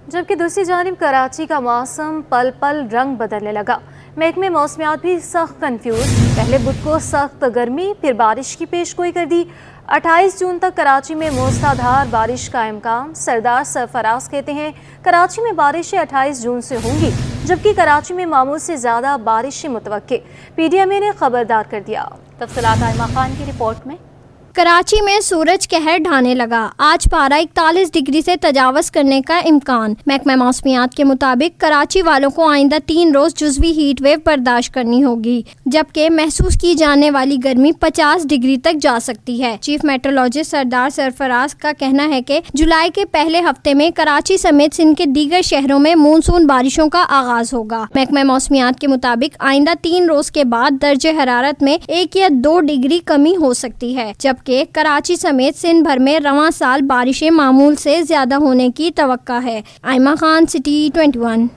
जबकि दूसरी जानिब कराची का मौसम पल पल रंग बदलने लगा। महकमे मौसमियात भी सख्त कंफ्यूज। पहले बुध को सख्त गर्मी, फिर बारिश की पेशगोई कर दी। 28 जून तक कराची में मूसलाधार बारिश का इम्कान। सरदार सरफराज कहते हैं कराची में बारिशें 28 जून से होंगी, जबकि कराची में मामूल से ज़्यादा बारिशें मुतवक्के। PDMA ने खबरदार कर दिया। तफसीलात आइमा खान की रिपोर्ट में। कराची में सूरज कहर ढाने लगा। आज पारा 41 डिग्री से तजावज़ करने का इम्कान। महकमा मौसमियात के मुताबिक कराची वालों को आइंदा 3 रोज़ जुज़वी हीट वेव बर्दाश्त करनी होगी, जबकि महसूस की जाने वाली गर्मी 50 डिग्री तक जा सकती है। चीफ मेट्रोलॉजिस्ट सरदार सरफराज का कहना है कि जुलाई के पहले हफ्ते में कराची समेत सिंध के दीगर शहरों में मानसून बारिशों का आगाज होगा। महकमा मौसमियात के मुताबिक आइंदा 3 रोज़ के बाद दर्जे हरारत में 1 या 2 डिग्री कमी हो सकती है, जबकि कराची समेत सिंध भर में रवां साल बारिशें मामूल से ज्यादा होने की तवक्का है। आइमा खान, सिटी 21।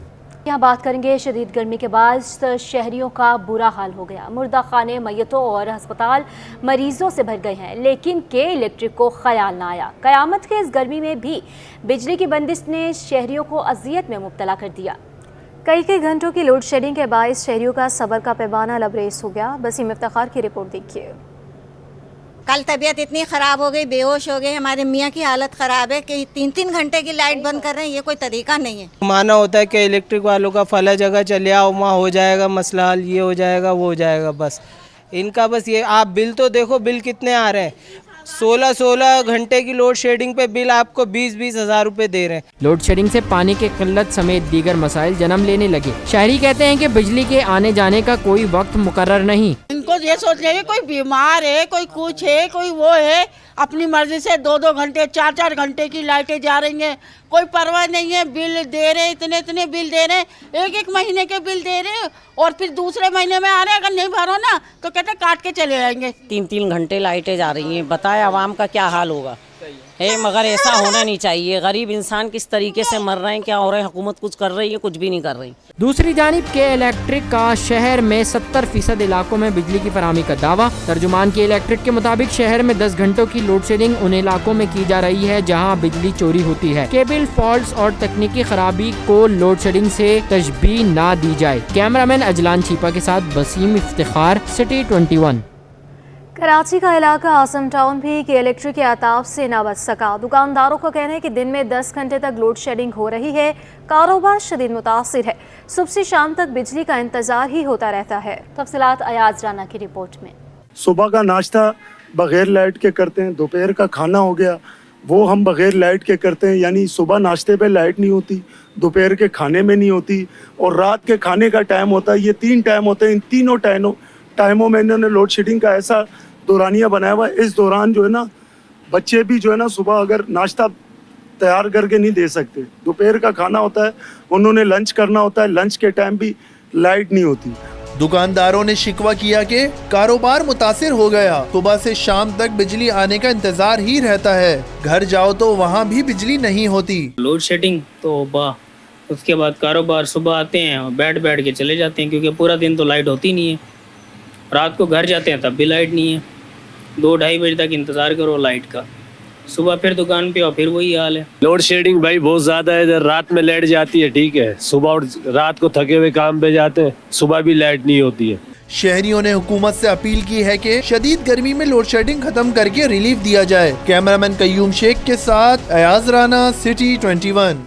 यहाँ बात करेंगे शदीद गर्मी के बाद शहरियों का बुरा हाल हो गया। मुर्दा खाने, मैयतों और अस्पताल मरीजों से भर गए हैं, लेकिन के इलेक्ट्रिक को ख्याल ना आया। कयामत के इस गर्मी में भी बिजली की बंदिश ने शहरियों को अजियत में मुब्तला कर दिया। कई घंटों की लोड शेडिंग के बायस शहरियों का सब्र का पैमाना लबरेज हो गया। बसीम इफ्तिखार की रिपोर्ट देखिए। कल तबीयत इतनी ख़राब हो गई, बेहोश हो गए। हमारे मियाँ की हालत ख़राब है कि 3-3 घंटे की लाइट बंद कर रहे हैं। ये कोई तरीका नहीं है। माना होता है कि इलेक्ट्रिक वालों का फला जगह चले आओ, वहाँ हो जाएगा मसला हल, ये हो जाएगा वो हो जाएगा। बस इनका बस ये, आप बिल तो देखो बिल कितने आ रहे हैं। 16 घंटे की लोड शेडिंग पे बिल आपको 20 हज़ार रुपए दे रहे हैं। लोड शेडिंग से पानी की किल्लत समेत दीगर मसाइल जन्म लेने लगे। शहरी कहते हैं कि बिजली के आने जाने का कोई वक्त मुकर्रर नहीं। इनको ये सोच रहे हैं कोई बीमार है, कोई कुछ है, कोई वो है, अपनी मर्जी से 2-2 घंटे 4-4 घंटे की लाइटें जा रही हैं। कोई परवाह नहीं है। बिल दे रहे, इतने बिल दे रहे, 1-1 महीने के बिल दे रहे, और फिर दूसरे महीने में आ रहे। अगर नहीं भरो ना तो कहते काट के चले जाएंगे। 3-3 घंटे लाइटें जा रही हैं। बताए आवाम का क्या हाल होगा है। मगर ऐसा होना नहीं चाहिए। गरीब इंसान किस तरीके से मर रहे हैं, क्या हो रहा है। हुकूमत कुछ कर रही है, कुछ भी नहीं कर रही। दूसरी जानिब के इलेक्ट्रिक का शहर में 70% इलाकों में बिजली की फराहमी का दावा। तर्जुमान के इलेक्ट्रिक के मुताबिक शहर में 10 घंटों की लोड शेडिंग उन इलाकों में की जा रही है जहां बिजली चोरी होती है। केबल फॉल्ट्स और तकनीकी खराबी को लोड शेडिंग से तशबीह ना दी जाए। कैमरामैन अजलान छीपा के साथ बसीम इफ्तिखार, सिटी 21। कराची का इलाका आसम टाउन भी कि इलेक्ट्रिक के आताब से ना बच सका। दुकानदारों का कहना है कि दिन में 10 घंटे तक लोड शेडिंग हो रही है। कारोबार शदीद मुतासिर है। सुबह से शाम तक बिजली का इंतजार ही होता रहता है। तफसीलात अयाज राना की रिपोर्ट में। सुबह का नाश्ता बगैर लाइट के करते हैं, दोपहर का खाना हो गया वो हम बगैर लाइट के करते हैं। यानी सुबह नाश्ते पे लाइट नहीं होती, दोपहर के खाने में नहीं होती, और रात के खाने का टाइम होता है। ये 3 टाइम होते हैं। इन तीनों टाइमों में इन्होंने लोड शेडिंग का ऐसा दौरानिया बनाया हुआ है। इस दौरान जो है ना, बच्चे भी जो है ना सुबह अगर नाश्ता तैयार करके नहीं दे सकते। दोपहर का खाना होता है, उन्होंने लंच करना होता है, लंच के टाइम भी लाइट नहीं होती। दुकानदारों ने शिकवा किया कि कारोबार मुतासिर हो गया। सुबह से शाम तक बिजली आने का इंतजार ही रहता है। घर जाओ तो वहाँ भी बिजली नहीं होती। लोड शेडिंग तो उसके बाद कारोबार सुबह आते हैं और बैठ के चले जाते हैं, क्योंकि पूरा दिन तो लाइट होती नहीं है। रात को घर जाते हैं तब भी लाइट नहीं है। 2-2:30 बजे तक इंतज़ार करो लाइट का। सुबह फिर दुकान पे और फिर वही हाल है। लोड शेडिंग भाई बहुत ज़्यादा है। इधर रात में लाइट जाती है, ठीक है, सुबह और रात को थके हुए काम पे जाते हैं, सुबह भी लाइट नहीं होती है। शहरियों ने हुकूमत से अपील की है कि शदीद गर्मी में लोड शेडिंग खत्म करके रिलीफ दिया जाए। कैमरामैन कयूम शेख के साथ अयाज राना, सिटी 21।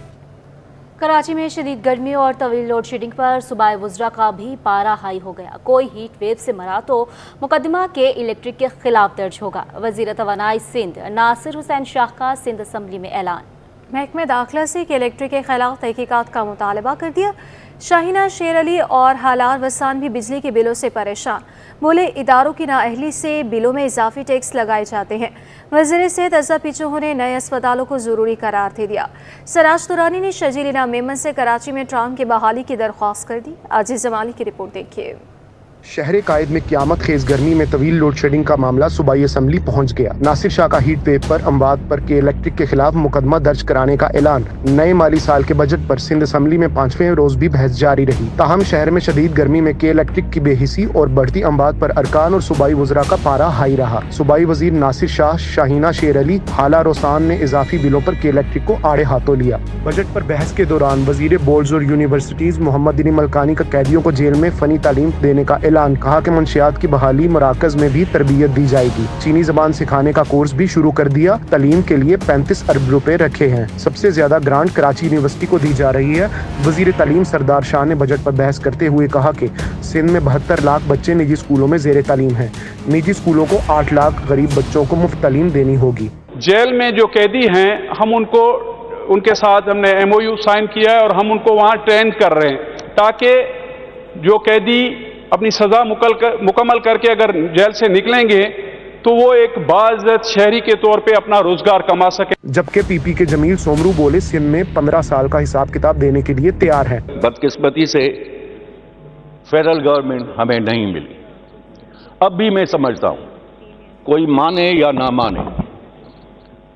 कराची में शदीद गर्मी और तवील लोड शेडिंग पर सुबाह वुज़रा का भी पारा हाई हो गया। कोई हीट वेव से मरा तो मुकदमा के इलेक्ट्रिक के खिलाफ दर्ज होगा। वज़ीर तवानाई सिंध नासिर हुसैन शाह का सिंध असम्बली में ऐलान। महकमे दाखिला से कि इलेक्ट्रिक के खिलाफ तहकीकात का मुतालबा कर दिया। शाहीना शेर अली और हालार वसान भी बिजली के बिलों से परेशान। बोले इदारों की नाअहली से बिलों में इजाफी टैक्स लगाए जाते हैं। वज़ीर सेहत अज़हर पिचोह ने नए अस्पतालों को ज़रूरी करार दे दिया। सराज तुरानी ने शजील इनाम मेमन से कराची में ट्राम की बहाली की दरख्वास्त कर दी। आजिज़ जमाली की रिपोर्ट देखिए। शहर कायद में क़यामत खेज गर्मी में तवील लोड शेडिंग का मामला सूबाई असम्बली पहुंच गया। नासिर शाह का हीट वेव पर अमवात पर के इलेक्ट्रिक के खिलाफ मुकदमा दर्ज कराने का ऐलान। नए माली साल के बजट पर सिंध असम्बली में 5वें रोज भी बहस जारी रही। ताहम शहर में शदीद गर्मी में के इलेक्ट्रिक की बेहिसी और बढ़ती अमवात पर अरकान और सूबाई वज़रा का पारा हाई रहा। सूबाई वजीर नासिर शाह, शाहीना शेर अली, हाला रोसान ने इजाफी बिलों पर के इलेक्ट्रिक को आड़े हाथों लिया। बजट पर बहस के दौरान वजीर बोर्ड्स और यूनिवर्सिटीज मोहम्मद अली मलकानी का कैदियों को जेल में फनी तालीम देने का ऐलान। कहा कि मंशियात की बहाली मराकज में भी तरबियत दी जाएगी। चीनी जबान सिखाने का कोर्स भी शुरू कर दिया। तालीम के लिए 35 अरब रुपए रखे हैं। सबसे ज्यादा ग्रांट कराची यूनिवर्सिटी को दी जा रही है। वजीर तालीम सरदार शाह ने बजट पर बहस करते हुए कहा कि सिंध में 72 लाख बच्चे निजी स्कूलों में जेर तालीम हैं। निजी स्कूलों को 8 लाख गरीब बच्चों को मुफ्त तालीम देनी होगी। जेल में जो कैदी हैं हम उनके साथ हमने MOU साइन किया है और हम उनको वहाँ ट्रेन कर रहे हैं ताकि जो कैदी अपनी सज़ा मुकम्मल करके अगर जेल से निकलेंगे तो वो एक बाइज़्ज़त शहरी के तौर पे अपना रोजगार कमा सके। जबकि PP के जमील सोमरू बोले सिंध में 15 साल का हिसाब किताब देने के लिए तैयार है। बदकिस्मती से फेडरल गवर्नमेंट हमें नहीं मिली। अब भी मैं समझता हूँ कोई माने या ना माने,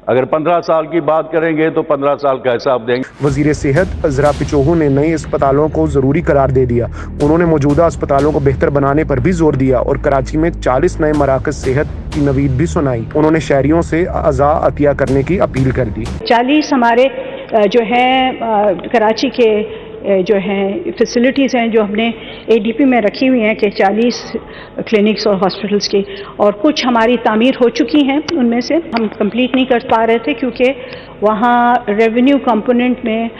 अगर 15 साल की बात करेंगे तो 15 साल का हिसाब देंगे। वजीर सेहत अजरा पिचोहू ने नए अस्पतालों को जरूरी करार दे दिया। उन्होंने मौजूदा अस्पतालों को बेहतर बनाने पर भी जोर दिया और कराची में 40 नए मराकज सेहत की नवीद भी सुनाई। उन्होंने शहरियों से अज़ा अतिया करने की अपील कर दी। 40 हमारे जो हैं कराची के जो हैं फैसिलिटीज़ हैं जो हमने ADP में रखी हुई हैं कि 40 क्लिनिक्स और हॉस्पिटल्स की, और कुछ हमारी तामीर हो चुकी हैं। उनमें से हम कंप्लीट नहीं कर पा रहे थे क्योंकि वहाँ रेवेन्यू कंपोनेंट में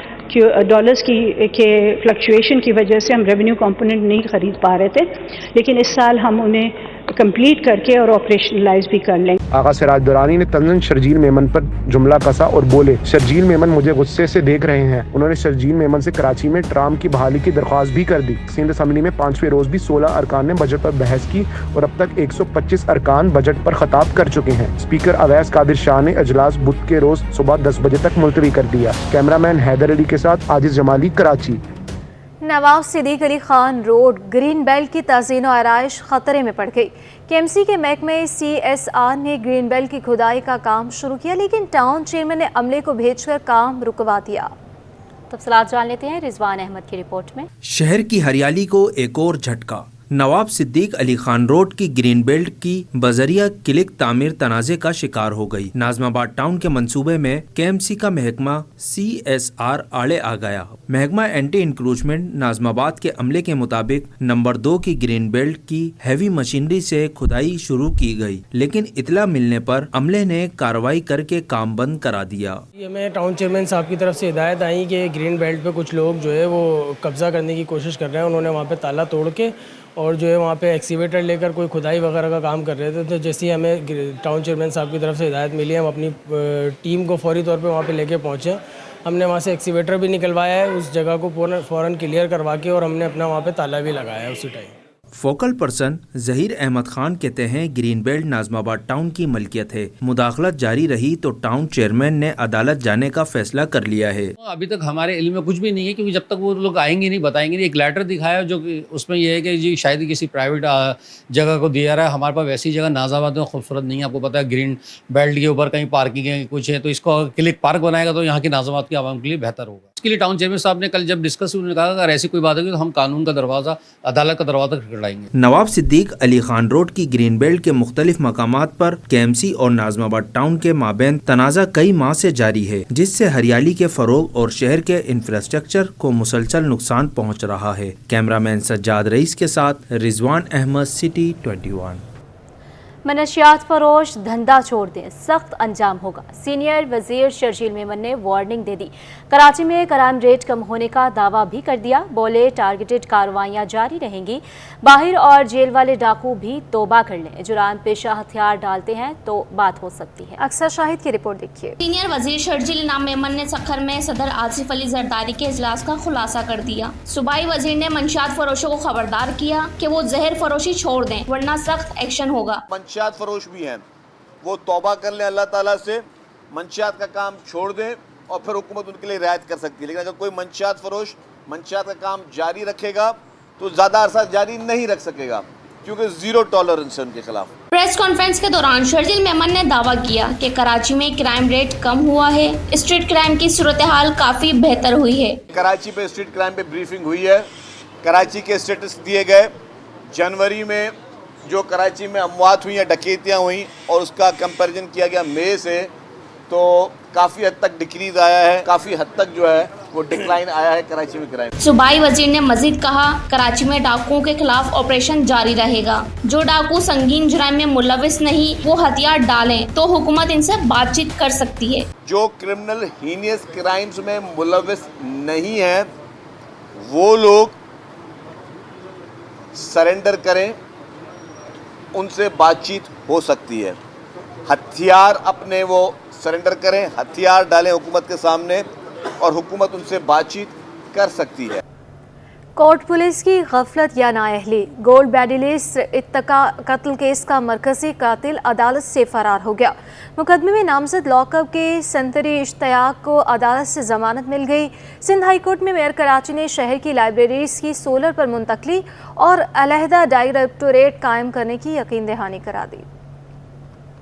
डॉलर्स के फ्लक्चुएशन की वजह से हम रेवेन्यू कंपोनेंट नहीं खरीद पा रहे थे, लेकिन इस साल हम उन्हें कंप्लीट करके और ऑपरेशनलाइज भी कर लेंगे। आगा सिराज दुरानी ने तंजन शर्जील मेमन पर जुमला कसा और बोले, शर्जील मेमन मुझे गुस्से से देख रहे हैं। उन्होंने शर्जील मेमन से कराची में ट्राम की बहाली की दरख्वास्त भी कर दी। सिंध असम्बली में 5वें रोज भी 16 अरकान ने बजट पर बहस की और अब तक 125 अरकान बजट पर खिताब कर चुके हैं। स्पीकर अवैस कादिर शाह ने अजलास बुध के रोज सुबह 10 बजे तक मुलतवी कर दिया। कैमरामैन हैदर अली के साथ Ajiz Jamali, Karachi. Nawab Siddique Ali Khan road green belt की तज़ीन व आराइश खतरे में पड़ गई। KMC के महकमे CSR ने ग्रीन बेल्ट की खुदाई का काम शुरू किया, लेकिन टाउन चेयरमैन ने अमले को भेजकर काम रुकवा दिया। तफसीलात जान लेते हैं रिजवान अहमद की रिपोर्ट में। शहर की हरियाली को एक और झटका। नवाब सिद्दीक अली खान रोड की ग्रीन बेल्ट की बजरिया क्लिक तामीर तनाज़े का शिकार हो गई। नाजमाबाद टाउन के मंसूबे में KMC का महकमा CSR आड़े आ गया। महकमा एंटी इंक्रोचमेंट नाजमाबाद के अमले के मुताबिक नंबर 2 की ग्रीन बेल्ट की हैवी मशीनरी से खुदाई शुरू की गई, लेकिन इतला मिलने पर अमले ने कार्रवाई करके काम बंद करा दिया। हमें टाउन चेयरमैन साहब की तरफ से हिदायत आई कि ग्रीन बेल्ट पे कुछ लोग जो है वो कब्जा करने की कोशिश कर रहे हैं। उन्होंने वहाँ पे ताला तोड़ के और जो है वहाँ पे एक्सीवेटर लेकर कोई खुदाई वगैरह का काम कर रहे थे। तो जैसे ही हमें टाउन चेयरमैन साहब की तरफ से हिदायत मिली, हम अपनी टीम को फौरी तौर पे वहाँ पे लेके पहुँचे। हमने वहाँ से एक्सीवेटर भी निकलवाया है, उस जगह को फ़ौरन क्लियर करवा के, और हमने अपना वहाँ पे ताला भी लगाया है उसी time. Focal person Zaheer Ahmed Khan कहते हैं ग्रीन बेल्ट नाजमाबाद टाउन की मलकियत है। मुदाखलत जारी रही तो टाउन चेयरमैन ने अदालत जाने का फैसला कर लिया है। अभी तक हमारे इल्म में कुछ भी नहीं है, क्योंकि जब तक वो लोग आएंगे नहीं, बताएंगे नहीं। एक लेटर दिखाया जो कि उसमें यह है कि जी शायद किसी प्राइवेट जगह को दिया रहा है। हमारे पास वैसी जगह नाजमाबाद में खूबसूरत नहीं है। आपको पता है ग्रीन बेल्ट के ऊपर कहीं पार्किंग है, कुछ है, तो इसको क्लिक पार्क बनाएगा तो यहाँ की नाजमाबाद की आवाम के लिए बेहतर होगा। इसके लिए टाउन चेयरमैन साहब ने कल जब डिस्कस उन्होंने कहा अगर ऐसी कोई बात होगी तो हम कानून का दरवाज़ा, अदालत का दरवाज़ा खटखटाएंगे। नवाब सिद्दीक अली खान रोड की ग्रीन बेल्ट के मुख्तलिफ मकामात पर KMC और नाजमाबाद टाउन के माबैन तनाज़ा कई माह से जारी है, जिससे हरियाली के फरोग और शहर के इंफ्रास्ट्रक्चर को मुसलसल नुकसान पहुँच रहा है। कैमरामैन सज्जाद रईस के साथ रिजवान अहमद, सिटी 21। मनशियात फरोश धंधा छोड़ दें, सख्त अंजाम होगा। सीनियर वजीर शर्जील मेमन ने वार्निंग दे दी। कराची में क्राइम रेट कम होने का दावा भी कर दिया। बोले टारगेटेड कार्रवाइयां जारी रहेंगी। बाहर और जेल वाले डाकू भी तौबा कर लें। जुराम पेशा हथियार डालते हैं तो बात हो सकती है। अक्सर शाहिद की रिपोर्ट देखिए। सीनियर वजीर शर्जील इनाम मेमन ने सखर में सदर आसिफ अली जरदारी के इजलास का खुलासा कर दिया। सूबाई वजीर ने मंशियात फरोशों को खबरदार किया कि वो जहर फरोशी छोड़ दें, वरना सख्त एक्शन होगा। मंशियात फरोश भी हैं, वो तौबा कर लें अल्लाह ताला से, मंशियात का काम छोड़ दें और फिर हुकूमत उनके लिए रियायत कर सकती है। लेकिन अगर कोई मंशियात फरोश मंशियात का काम जारी रखेगा तो ज़्यादा अरसा जारी नहीं रख सकेगा। क्योंकि जीरो टॉलरेंस है उनके खिलाफ। प्रेस कॉन्फ्रेंस के दौरान शर्जील मेमन ने दावा किया कि कराची में क्राइम रेट कम हुआ है, स्ट्रीट क्राइम की सूरत हाल काफी बेहतर हुई है। कराची पे स्ट्रीट क्राइम पे ब्रीफिंग हुई है, कराची के स्टेटस दिए गए। जनवरी में जो कराची में अमवात हुई हैं, डकैतियाँ हुई और उसका कंपैरिजन किया गया मई से, तो काफ़ी हद तक डिक्रीज आया है, काफ़ी हद तक जो है वो डिक्लाइन आया है कराची में क्राइम। सूबाई वजीर ने मजीद कहा, कराची में डाकुओं के खिलाफ ऑपरेशन जारी रहेगा। जो डाकू संगीन जुर्म में मुलविस नहीं वो हथियार डालें तो हुकूमत इनसे बातचीत कर सकती है। जो क्रिमिनल हीनियस क्राइम्स में मुलविस नहीं है वो लोग सरेंडर करें, उनसे बातचीत हो सकती है। हथियार अपने वो सरेंडर करें, हथियार डालें हुकूमत के सामने और हुकूमत उनसे बातचीत कर सकती है। कोर्ट पुलिस की गफलत या नाअहली, गोल्ड मेडलिस्ट इत्तका कत्ल केस का मरकजी कातिल अदालत से फरार हो गया। मुकदमे में नामजद लॉकअप के संतरी इश्तियाक को अदालत से जमानत मिल गई। सिंध हाई कोर्ट में मेयर कराची ने शहर की लाइब्रेरीज की सोलर पर मुंतकली और अलहदा डायरेक्टोरेट कायम करने की यकीन दहानी करा दी।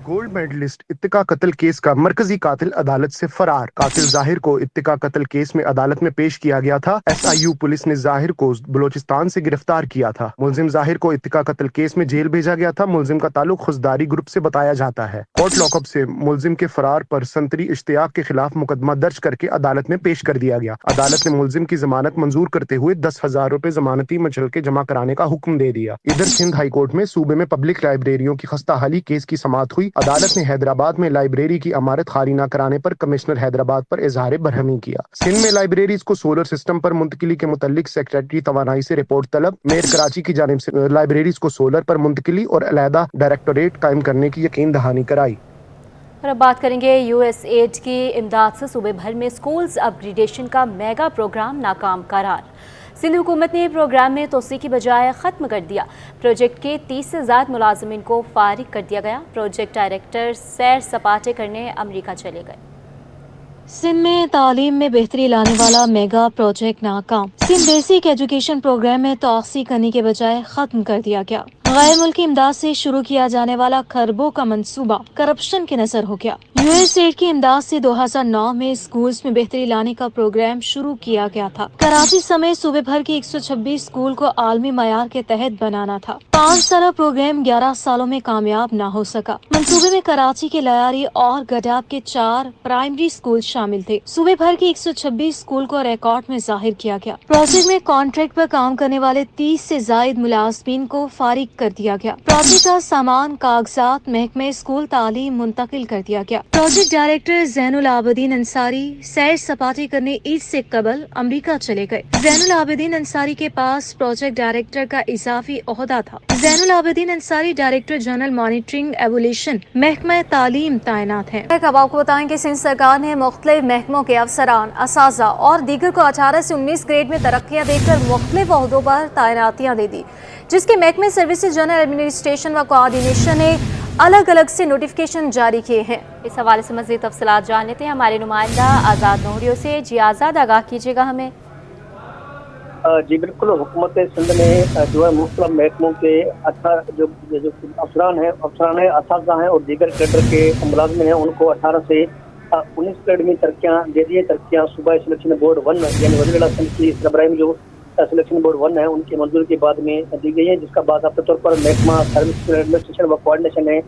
गोल्ड मेडलिस्ट इत्तिका कत्ल केस का मरकजी कातिल अदालत से फरार। कातिल जाहिर को इत्तिका कत्ल केस में अदालत में पेश किया गया था। SIU पुलिस ने जाहिर को बलोचिस्तान से गिरफ्तार किया था। मुलजिम जाहिर को इत्तिका कत्ल केस में जेल भेजा गया था। मुलजिम का ताल्लुक खुशदारी ग्रुप से बताया जाता है। कोर्ट लॉकअप से मुलजिम के फरार पर संतरी इश्तियाक के खिलाफ मुकदमा दर्ज करके अदालत में पेश कर दिया गया। अदालत ने मुलजिम की जमानत मंजूर करते हुए 10,000 रुपए जमानती मचलके जमा कराने का हुक्म दे दिया। इधर सिंध हाई कोर्ट में सूबे में पब्लिक लाइब्रेरियों की खस्ता हाली केस की समाअत हुई। अदालत ने हैदराबाद में लाइब्रेरी की इमारत खाली न कराने पर कमिश्नर हैदराबाद पर इजहार बरहमी किया। सिंध में लाइब्रेरीज को सोलर सिस्टम पर मुंतकिली के मुतालिक सेक्रेटरी तवानाई से रिपोर्ट तलब। मेयर कराची की जानिब से लाइब्रेरीज को सोलर पर मुंतकिली और अलहदा डायरेक्टोरेट कायम करने की यकीन दहानी कराई। और अब बात करेंगे USAID की इमदाद से सूबे भर में स्कूल्स अपग्रेडेशन का मेगा प्रोग्राम नाकाम करार। सिंध हुकूमत ने प्रोग्राम में तोसी की बजाय ख़त्म कर दिया। प्रोजेक्ट के 30 से ज़्यादा मुलाजमिन को फारिग कर दिया गया। प्रोजेक्ट डायरेक्टर सैर सपाटे करने अमेरिका चले गए। सिंध में तालीम में बेहतरी लाने वाला मेगा प्रोजेक्ट नाकाम। सिंध बेसिक एजुकेशन प्रोग्राम में तोसी करने के बजाय ख़त्म कर दिया गया। गैर मुल्की इमदाद से शुरू किया जाने वाला खरबों का मंसूबा करप्शन के नजर हो गया। USAID की इमदाद से 2009 में स्कूल्स में बेहतरी लाने का प्रोग्राम शुरू किया गया था। कराची समेत सूबे भर के 126 स्कूल को आलमी मयार के तहत बनाना था। 5 साल प्रोग्राम 11 सालों में कामयाब न हो सका। मंसूबे में कराची के लयारी और गडाब के 4 प्राइमरी स्कूल शामिल थे। सूबे भर के 126 स्कूल को रिकॉर्ड में जाहिर किया गया। प्रोजेक्ट में कॉन्ट्रैक्ट पर काम करने वाले 30 से जायद मुलाजमीन को फारिग कर दिया गया। प्रोजेक्ट का सामान कागजात महकमे स्कूल तालीम मुंतकिल कर दिया गया। प्रोजेक्ट डायरेक्टर ज़ैनुल आबिदीन अंसारी सैर सपाटे करने ईद से कबल अमेरिका चले गए। ज़ैनुल आबिदीन अंसारी के पास प्रोजेक्ट डायरेक्टर का इजाफी ओहदा था। Zainul Abidin Ansari director general monitoring evolution महकमा तालीम तैनात है। अब आपको बताएं कि सिंध सरकार ने मुख्तलिफ महकमों के अफसरान, असाजा और दीगर को 18 से 19 ग्रेड में तरक्कियाँ देकर मुख्तलिफ ओहदों पर तैनातियाँ दे दी, जिसके महकमे सर्विसेज जनरल एडमिनिस्ट्रेशन व कोऑर्डिनेशन ने अलग अलग से नोटिफिकेशन जारी किए हैं। इस हवाले से मज़ीद तफसीलात जान लेते हैं हमारे नुमाइंदा आज़ाद नोहरियों से। जी आज़ाद, आगाह कीजिएगा हमें। जी बिल्कुल, हुकूमत सिंध ने जो है मुख्तलिफ महकमों के जो अफसरान हैं, असाज़ा हैं और दीगर कैडर के मुलाज़िम हैं, उनको 18 से 19 ग्रेड में तरक्कियाँ दे दी है। तरक्कियाँ सूबा सिलेक्शन बोर्ड 1 यानी वज़ीर आला सिंध की सरबराही में जो सिलेक्शन बोर्ड 1 है उनकी मंजूरी के बाद में दी गई है, जिसका बाकायदा तौर पर महकमा सर्विस एडमिनिस्ट्रेशन व कोऑर्डिनेशन ने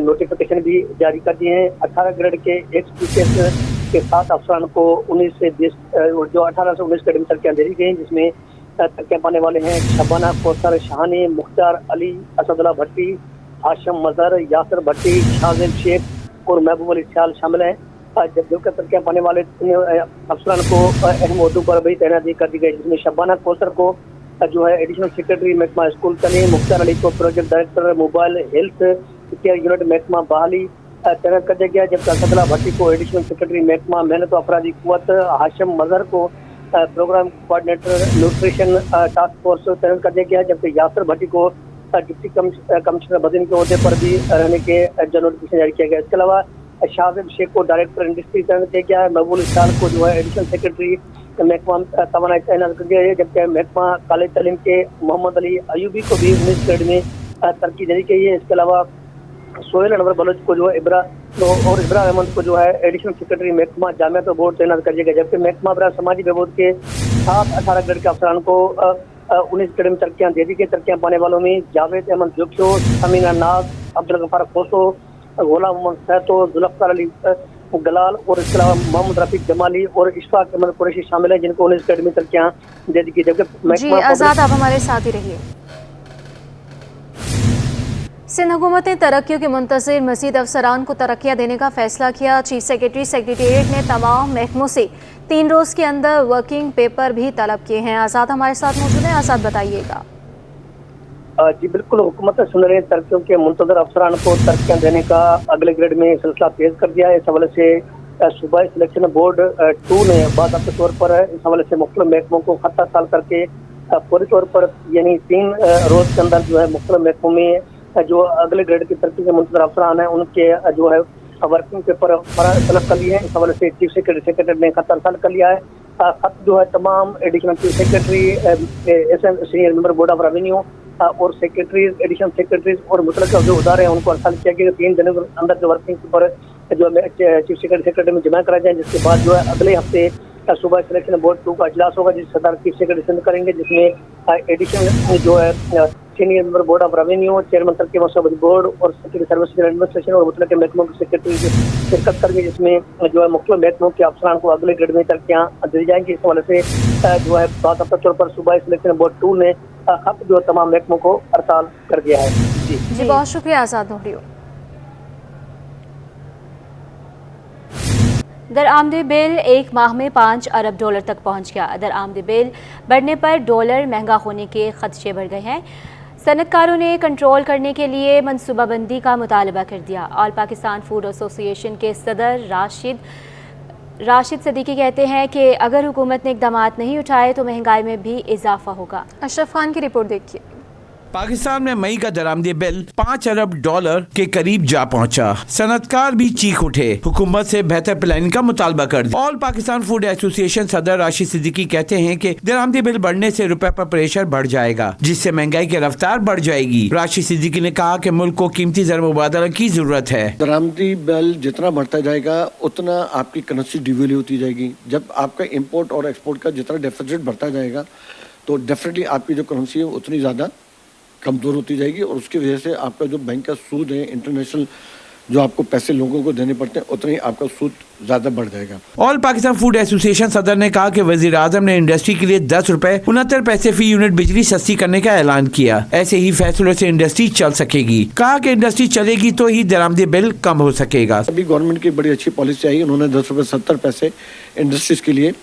नोटिफिकेशन भी जारी कर दिए हैं। 18 ग्रेड के एक्स के 7 अफसरान को 19 से 20 जो 18 से 19 ग्रेड में तरक्कियाँ दे दी गई हैं, जिसमें तरक्कियाँ पाने वाले हैं शबाना कौसर शाहानी, मुख्तार अली, असदुल्ला भट्टी, हाशिम मजहर, यासर भट्टी, शाहजेब शेख और महबूब अली ख्याल शामिल हैं। जबकि तरक्कियाँ पाने वाले अफसरान को अहम ओहदों पर भी तैनाती कर दी गई, जिसमें शबाना कौसर को जो है एडिशनल सेक्रेटरी महकमा स्कूल तलीम, मुख्तार अली को project director mobile health care unit महकमा बहाली तैनात कर दिया गया। जबकि असदुल्ला भट्टी को एडिशनल सेक्रेटरी महकमा मेहनत अफराधी कुव्वत, हाशिम मजहर को programme coordinator nutrition task force तैनात कर दिया गया। जबकि यासर भट्टी को डिप्टी कमिश्नर बदन के अहदे पर भी रहने के जो नोटिफिकेशन जारी किया गया। इसके अलावा शाहजेब शेख को डायरेक्टर इंडस्ट्री तैनात किया गया है। महबूब साल को जो है एडिशनल सेक्रेटरी महकमा तवानाई तैनात कर दिया है। जबकि महकमा कॉलेज तालीम के मोहम्मद अली अयूबी को भी 19 ग्रेड में तरक्की जारी की है। इसके अलावा सोहेल अनवर बलोच को जो है इब्रा अहमद को जो है एडिशनल सेक्रेटरी महकमा जामियात और बोर्ड तैनात कर दिया गया, जबकि महकमा बराह समाजी बहबूद के 7-18 ग्रेड के अफसरान को 19 ग्रेड में तरक्कियाँ दे दी गई। तरक्कियाँ पाने वालों में जावेद अहमद जुगशो, समीना नाज, अब्दुल गफार खोसो, गोला मोहम्मद सैतो, जुल्फकार अली गलाल और इसके अलावा मोहम्मद रफीक जमाली और इशफाक अहमद कुरैशी शामिल हैं, जिनको 19 ग्रेड में तरक्कियाँ दे दी गई। जबकि जी आज़ाद, आप हमारे साथ ही रहिए। सिंध हुकूमत ने तरक्कियों के मुंतज़िर मज़ीद अफसरान को तरक्कियाँ देने का फैसला किया। चीफ सेक्रेटरी सेक्रेटेरिएट ने तमाम महकमों से 3 रोज़ के अंदर वर्किंग पेपर भी तलब किए हैं। आज़ाद हमारे साथ मौजूद हैं, आज़ाद बताइएगा। जी बिल्कुल, हुकूमत सुन रहे तरक्कियों के मुंतज़िर अफसरान को तरक्कियाँ देने का अगले ग्रेड में सिलसिला तेज कर दिया है। इस हवाले से सूबाई सिलेक्शन बोर्ड 2 ने बाकायदा तौर पर इस हवाले से मुख्तलिफ महकमों को खत अरसाल करके फौरी तौर पर यानी 3 रोज़ के अंदर जो है मुख्तलिफ महकमों में जो अगले ग्रेड की तरक्की के मुंतज़िर अफसरान हैं उनके जो है वर्किंग पेपर तलब कर लिए हैं। इस हवाले से चीफ सेक्रेटरी ने खत अरसाल कर लिया है। खत जो है तमाम additional chief secretary, senior member board of revenue और सेक्रेटरीज, एडिशनल सेक्रेटरीज और मुतलका जो उदारे हैं उनको अरसाल किया गया 3 दिनों के अंदर जो वर्किंग पेपर जो चीफ सेक्रेटरी में जमा कराए जाए, जिसके बाद जो है अगले हफ्ते सूबा सिलेक्शन बोर्ड 2 का इजलास होगा, जिस सदर चीफ सेक्रेटरी करेंगे, जिसमें एडिशनल जो है senior member board of revenue, chairman तरक्की मसौबत बोर्ड और सेक्रेटरी सर्विस एडमिनिस्ट्रेशन और मुतलका महकमों के सेक्रेटरी शिरकत करेंगे, जिसमें जो है मुख्तलिफ महकमों के अफसरान को अगले ग्रेड में तरक्कियाँ दी जाएंगी। इस हवाले से जो है बाकायदा तौर पर सूबाई सिलेक्शन बोर्ड 2 ने खत जो तमाम महकमों को अरसाल कर दिया है। जी बहुत शुक्रिया आज़ाद नोटियो। दरआमदी बिल 1 माह में $5 अरब तक पहुंच गया। दरआमदी बिल बढ़ने पर डॉलर महंगा होने के खदशे बढ़ गए हैं। सनतकारों ने कंट्रोल करने के लिए मनसूबाबंदी का मुतालबा कर दिया। ऑल पाकिस्तान फूड एसोसिएशन के सदर राशिद सदीकी कहते हैं कि अगर हुकूमत ने इक़दाम नहीं उठाए तो महंगाई में भी इजाफा होगा। अशरफ खान की रिपोर्ट देखिए। पाकिस्तान में मई का दरामदी बिल $5 अरब के करीब जा पहुंचा। सनतकार भी चीख उठे, हुकूमत से बेहतर प्लानिंग का मुतालबा कर दिया। ऑल पाकिस्तान फूड एसोसिएशन सदर राशिद सिद्दीकी कहते हैं कि दरामदी बिल बढ़ने से रुपए पर प्रेशर बढ़ जाएगा, जिससे महंगाई की रफ्तार बढ़ जाएगी। राशिद सिद्दीकी ने कहा कि मुल्क को कीमती ज़र मुबादला की जरूरत है। दरामदी बिल जितना बढ़ता जाएगा उतना आपकी करेंसी डिवैल्यू होती जाएगी। जब आपका इम्पोर्ट और एक्सपोर्ट का जितना डेफिसिट बढ़ता जाएगा तो डेफिनेटली आपकी जो करेंसी है उतनी ज़्यादा कमज़ोर होती जाएगी और उसकी वजह से आपका जो बैंक का सूद है, इंटरनेशनल जो आपको पैसे लोगों को देने पड़ते हैं, उतना ही आपका सूद ज़्यादा बढ़ जाएगा। ऑल पाकिस्तान फूड एसोसिएशन सदर ने कहा कि वज़ीर आज़म ने इंडस्ट्री के लिए ₹10.69 फी यूनिट बिजली सस्ती करने का ऐलान किया। ऐसे ही फैसलों से इंडस्ट्री चल सकेगी। कहा कि इंडस्ट्री चलेगी तो ही दरामदी बिल कम हो सकेगा। अभी गवर्नमेंट की बड़ी अच्छी पॉलिसी आई, उन्होंने ₹10.70 इंडस्ट्रीज के लिए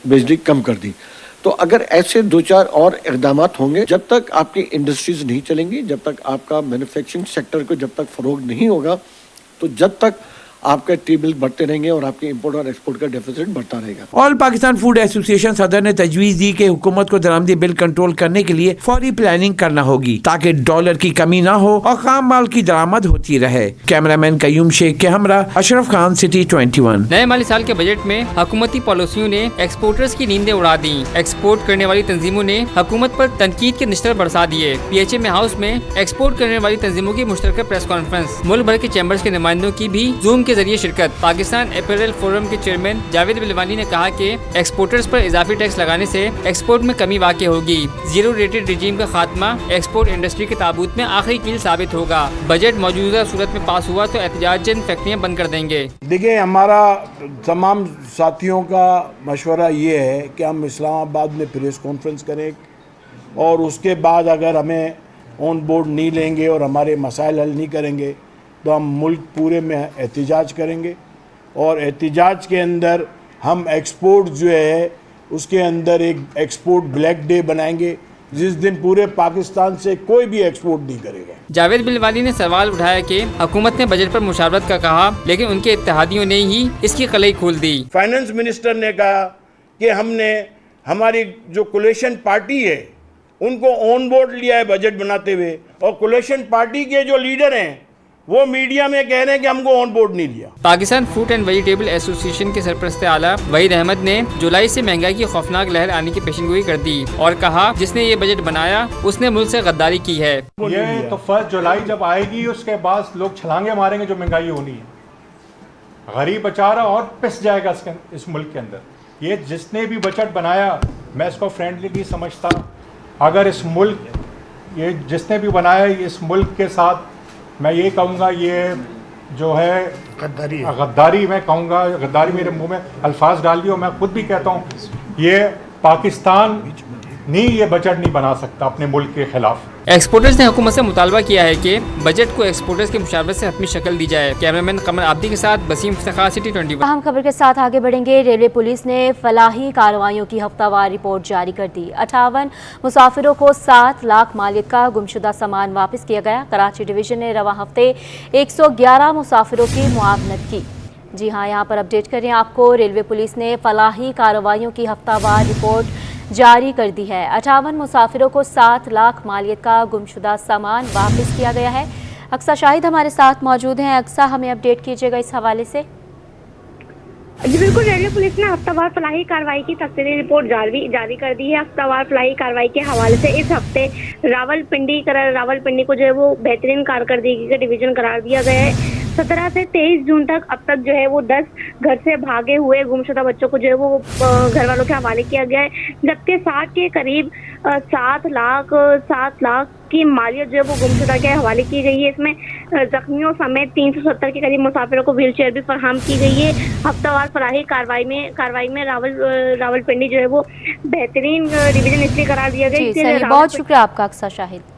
बिजली कम कर दी। तो अगर ऐसे 2-4 और इक़दामात होंगे, जब तक आपकी इंडस्ट्रीज नहीं चलेंगी, जब तक आपका मैन्युफैक्चरिंग सेक्टर को जब तक फ़रोग़ नहीं होगा, तो जब तक आपके टी बिल बढ़ते रहेंगे और आपके इंपोर्ट और एक्सपोर्ट का डेफिसिट बढ़ता रहेगा। ऑल पाकिस्तान फूड एसोसिएशन सदर ने तजवीज़ दी कि हुकूमत को दरामदी बिल कंट्रोल करने के लिए फौरी प्लानिंग करना होगी, ताकि डॉलर की कमी ना हो और खाम माल की दरामद होती रहे। कैमरामैन कयूम शेख के हमरा अशरफ खान, सिटी 21। नए माली साल के बजट में हुकूमती पॉलिसियों ने एक्सपोर्टर्स की नींदें उड़ा दी। एक्सपोर्ट करने वाली तंजीमों ने हुकूमत पर तनकीद के निश्तर बरसा दिए। PHM हाउस में एक्सपोर्ट करने वाली तंजीमों की मुश्तरका प्रेस कॉन्फ्रेंस, मुल्क भर के चैम्बर्स के नुमाइंदों की भी जूम के जरिए शिरकत। पाकिस्तान अपैरल फोरम के चेयरमैन जावेद बिलवानी ने कहा कि एक्सपोर्टर्स पर इजाफी टैक्स लगाने से एक्सपोर्ट में कमी वाक़ई होगी। जीरो रेटेड रिजीम का खात्मा एक्सपोर्ट इंडस्ट्री के ताबूत में आखिरी कील साबित होगा। बजट मौजूदा सूरत में पास हुआ तो एहतजाजन फैक्ट्रियाँ बंद कर देंगे। देखिए, हमारा तमाम साथियों का मशवरा ये है कि हम इस्लामाबाद में प्रेस कॉन्फ्रेंस करें और उसके बाद अगर हमें ऑन बोर्ड नहीं लेंगे और हमारे मसाइल हल नहीं करेंगे तो हम मुल्क पूरे में एहतजाज करेंगे। और एहतजाज के अंदर हम एक्सपोर्ट जो है उसके अंदर एक एक्सपोर्ट ब्लैक डे बनाएंगे, जिस दिन पूरे पाकिस्तान से कोई भी एक्सपोर्ट नहीं करेगा। जावेद बिलवाली ने सवाल उठाया कि हुकूमत ने बजट पर मुशावरत का कहा, लेकिन उनके इत्तेहादियों ने ही इसकी कलई खोल दी। फाइनेंस मिनिस्टर ने कहा कि हमने हमारी जो कोलिशन पार्टी है उनको ऑन बोर्ड लिया है बजट बनाते हुए, और कोलिशन पार्टी के जो लीडर हैं वो मीडिया में कह रहे हैं कि हमको ऑन बोर्ड नहीं लिया। Pakistan fruit and vegetable association के सरपरस्त आला वहीद अहमद ने जुलाई से महंगाई की खौफनाक लहर आने की पेशेनगोई कर दी और कहा जिसने ये बजट बनाया उसने मुल्क से गद्दारी की है। ये तो 1 जुलाई जब आएगी उसके बाद लोग छलांगे मारेंगे जो महंगाई होनी है, गरीब बेचारा और पिस जाएगा इस मुल्क के अंदर। ये जिसने भी बजट बनाया मैं इसको फ्रेंडली नहीं समझता। अगर इस मुल्क ये जिसने भी बनाया इस मुल्क के साथ मैं ये कहूँगा ये जो है गद्दारी मैं कहूँगा, गद्दारी मेरे मुंह में अल्फाज डाल दिए और मैं खुद भी कहता हूँ ये पाकिस्तान नहीं ये बजट नहीं बना सकता अपने मुल्क के खिलाफ। एक्सपोर्टर्स ने हुकूमत से मुतालबा किया है कि बजट को एक्सपोर्टर्स की मुशावरत से हतमी शक्ल दी जाए। कैमरामैन कमर आब्दी के साथ बसीम इफ्तिखार, सिटी 21। अहम खबर के साथ आगे बढ़ेंगे। रेलवे पुलिस ने फलाही कार्रवाइयों की हफ्तावार रिपोर्ट जारी कर दी। 58 मुसाफिरों को 7 लाख मालियत का गुमशुदा सामान वापस किया गया। कराची डिवीजन ने रवां हफ्ते 111 मुसाफिरों की मुआवनत की। जी हाँ, यहाँ पर अपडेट करें आपको। रेलवे पुलिस ने फलाही कार्रवाइयों की हफ्तावार रिपोर्ट जारी कर दी है। 58 मुसाफिरों को 7 लाख मालियत का गुमशुदा सामान वापस किया गया है। अक्सा शाहिद हमारे साथ मौजूद हैं। अक्सा, हमें अपडेट कीजिएगा इस हवाले से। जी बिल्कुल, रेलवे पुलिस ने हफ्तावार फलाही कार्रवाई की तफसीली रिपोर्ट जारी कर दी है। हफ्तावार फलाही कार्रवाई के हवाले से इस हफ्ते रावलपिंडी को जो है वो बेहतरीन कारकर्दगी का डिवीजन करार दिया गया है। 17 से 23 जून तक अब तक जो है वो 10 घर से भागे हुए गुमशुदा बच्चों को जो है वो घर वालों के हवाले किया गया है, जबकि 60 के करीब 7 लाख की मालियत जो है वो गुमशुदा के हवाले की गई है। इसमें जख्मियों समेत 370 के करीब मुसाफिरों को व्हील चेयर भी फराहम की गई है। हफ्तावार फलाही कार्रवाई में रावलपिंडी जो है वो बेहतरीन डिवीजन इसलिए करार दिया गया। बहुत शुक्रिया आपका अक्सा शाहिद।